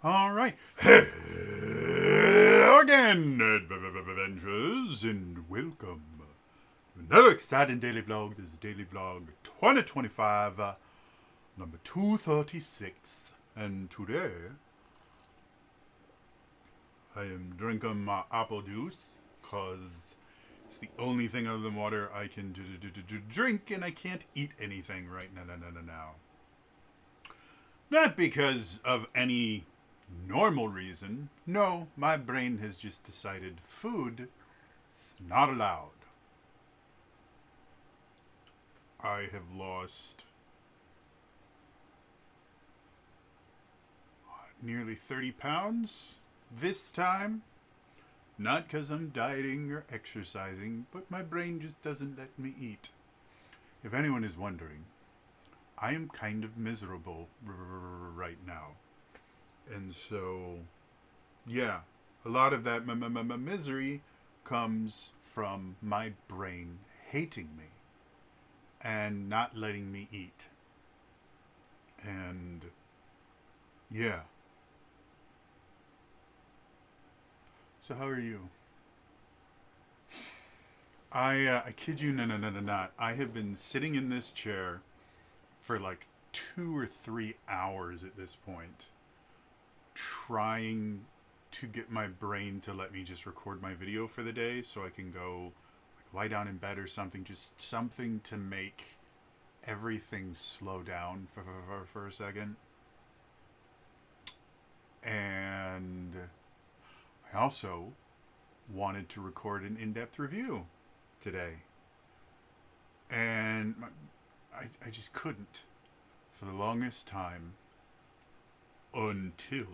All right. Hello again, Avengers, and welcome to another exciting daily vlog. This is Daily Vlog 2025, number 236. And today, I am drinking my apple juice because it's the only thing other than water I can drink, and I can't eat anything right now. Not because of any normal reason. No, my brain has just decided food is not allowed. I have lost nearly 30 pounds this time. Not because I'm dieting or exercising, but my brain just doesn't let me eat. If anyone is wondering, I am kind of miserable right now. And so, yeah, a lot of that misery comes from my brain hating me and not letting me eat. And, yeah. So how are you? I kid you not. I have been sitting in this chair for like 2 or 3 hours at this point, trying to get my brain to let me just record my video for the day so I can go like lie down in bed or something, just something to make everything slow down for a second. And I also wanted to record an in-depth review today, and I just couldn't for the longest time until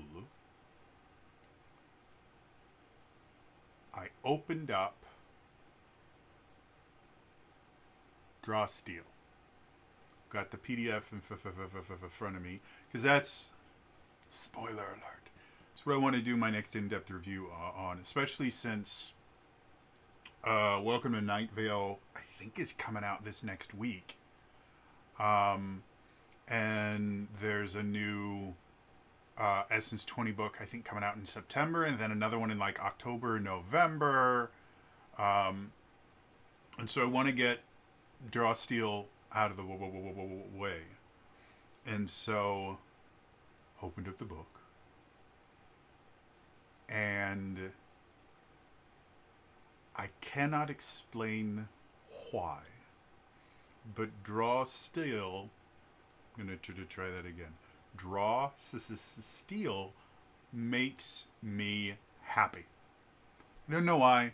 I opened up Drawsteel. Got the PDF in front of me because that's, spoiler alert, that's what I want to do my next in-depth review on, especially since Welcome to Night Vale I think is coming out this next week. And there's a new Essence 20 book I think coming out in September, and then another one in like October, November. And so I want to get Drawsteel out of the way. And so opened up the book, and I cannot explain why, but Drawsteel, I'm going to try that again. Drawsteel makes me happy. I don't know why.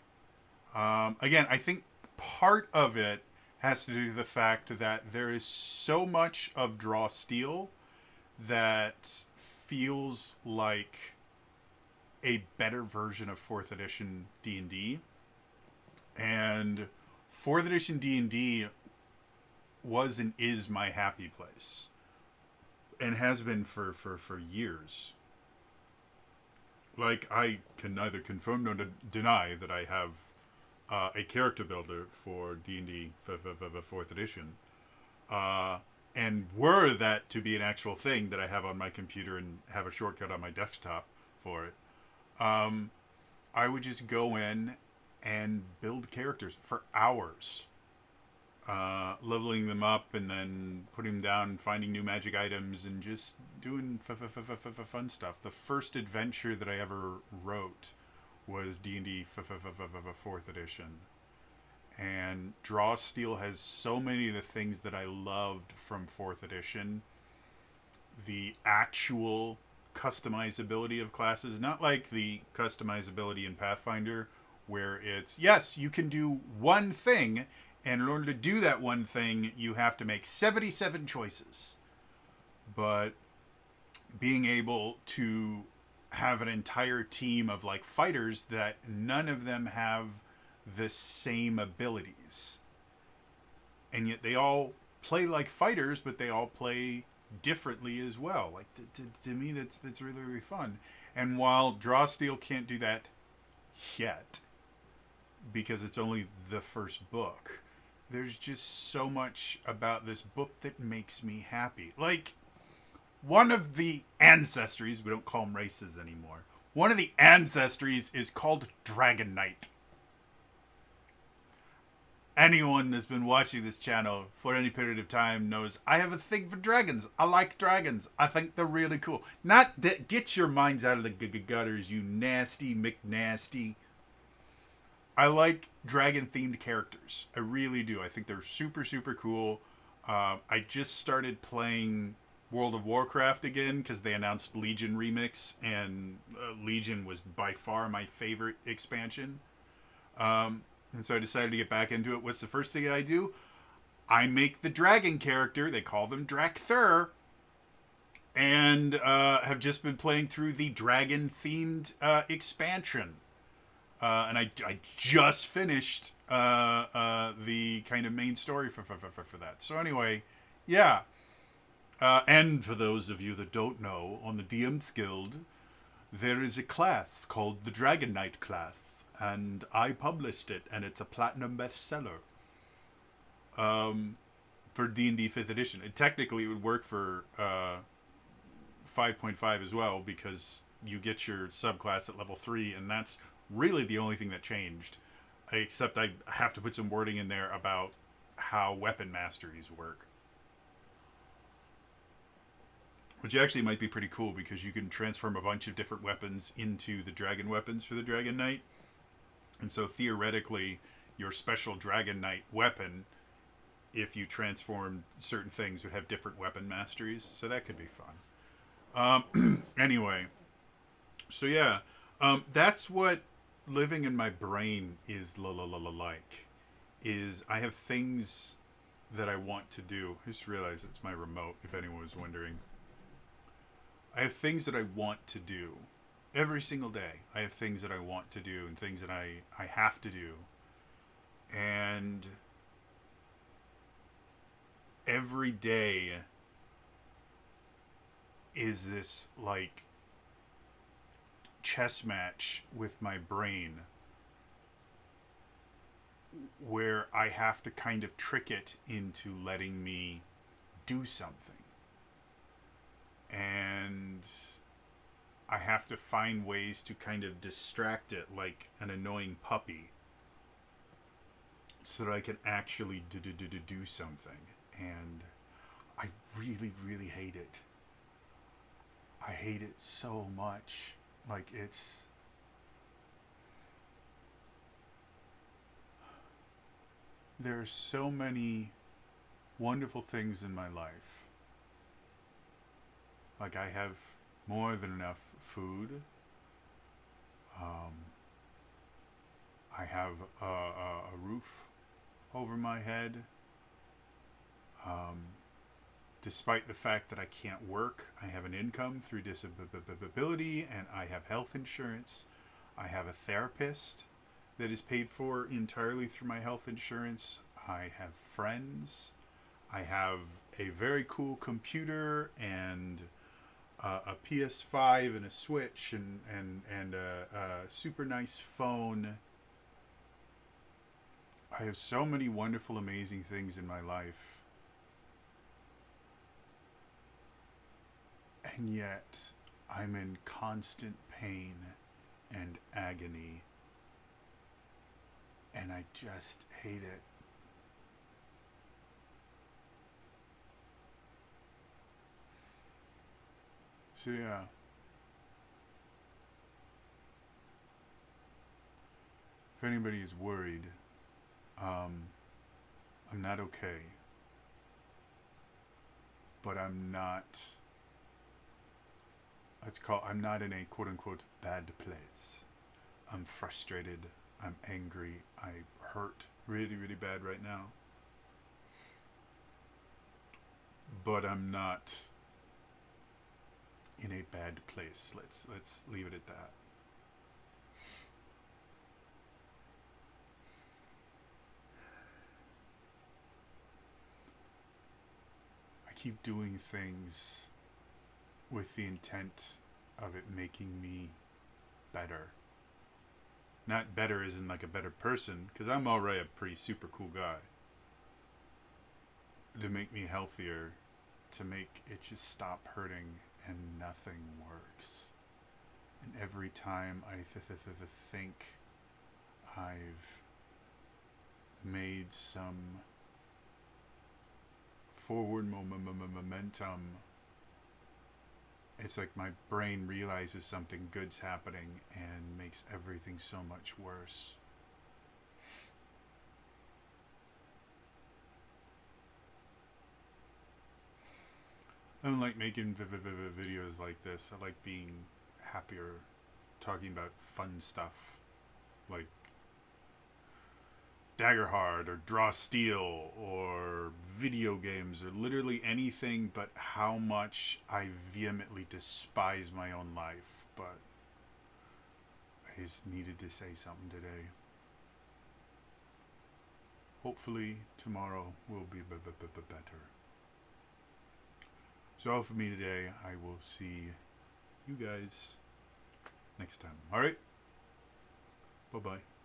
Again, I think part of it has to do with the fact that there is so much of Drawsteel that feels like a better version of 4th edition D&D. And 4th edition D&D was and is my happy place, and has been for years. Like, I can neither confirm nor deny that I have a character builder for D&D for 4th edition. And were that to be an actual thing that I have on my computer and have a shortcut on my desktop for it, I would just go in and build characters for hours. Leveling them up and then putting them down, finding new magic items, and just doing fun stuff. The first adventure that I ever wrote was D&D 4th edition. And Drawsteel has so many of the things that I loved from 4th edition. The actual customizability of classes, not like the customizability in Pathfinder, where it's, yes, you can do one thing, and in order to do that one thing, you have to make 77 choices. But being able to have an entire team of like fighters that none of them have the same abilities, and yet they all play like fighters, but they all play differently as well. Like to me, that's really fun. And while Drawsteel can't do that yet, because it's only the first book, there's just so much about this book that makes me happy. Like, one of the ancestries, we don't call them races anymore, one of the ancestries is called Dragon Knight. Anyone that's been watching this channel for any period of time knows I have a thing for dragons. I like dragons. I think they're really cool. Not that, get your minds out of the gutters, you nasty McNasty. I like dragon themed characters. I really do. I think they're super, super cool. I just started playing World of Warcraft again because they announced Legion Remix, and Legion was by far my favorite expansion. And so I decided to get back into it. What's the first thing I do? I make the dragon character. They call them Drakthur. And have just been playing through the dragon themed expansion. And I just finished the kind of main story for that. So anyway, yeah. And for those of you that don't know, on the DM's Guild, there is a class called the Dragon Knight class. And I published it, and it's a platinum bestseller for D&D 5th edition. It technically would work for 5.5 as well, because you get your subclass at level 3, and that's really the only thing that changed. Except I have to put some wording in there about how weapon masteries work. Which actually might be pretty cool, because you can transform a bunch of different weapons into the dragon weapons for the Dragon Knight. And so theoretically, your special Dragon Knight weapon, if you transform certain things, would have different weapon masteries. So that could be fun. Anyway, so yeah, that's what living in my brain is like. Is I have things that I want to do. I just realized it's my remote, if anyone was wondering. I have things that I want to do. Every single day, I have things that I want to do and things that I have to do. And every day is this, like, chess match with my brain where I have to kind of trick it into letting me do something. And I have to find ways to kind of distract it like an annoying puppy so that I can actually do something. And I really, really hate it. I hate it so much. Like, it's... There are so many wonderful things in my life. Like, I have more than enough food. I have a roof over my head. Despite the fact that I can't work, I have an income through disability, and I have health insurance. I have a therapist that is paid for entirely through my health insurance. I have friends. I have a very cool computer and a PS5 and a Switch and a super nice phone. I have so many wonderful, amazing things in my life. And yet, I'm in constant pain and agony. And I just hate it. So yeah. If anybody is worried, I'm not okay. But I'm not... I'm not in a quote-unquote bad place. I'm frustrated. I'm angry. I hurt really, really bad right now. But I'm not in a bad place. Let's leave it at that. I keep doing things with the intent of it making me better. Not better as in like a better person, because I'm already a pretty super cool guy. To make me healthier to make it just stop hurting, and nothing works. And every time I think I've made some forward momentum, it's like my brain realizes something good's happening and makes everything so much worse. I don't like making videos like this. I like being happier, talking about fun stuff like Daggerhard or Draw Steel or video games or literally anything but how much I vehemently despise my own life. But I just needed to say something today. Hopefully tomorrow will be better. So all for me today. I will see you guys next time. All right? Bye-bye.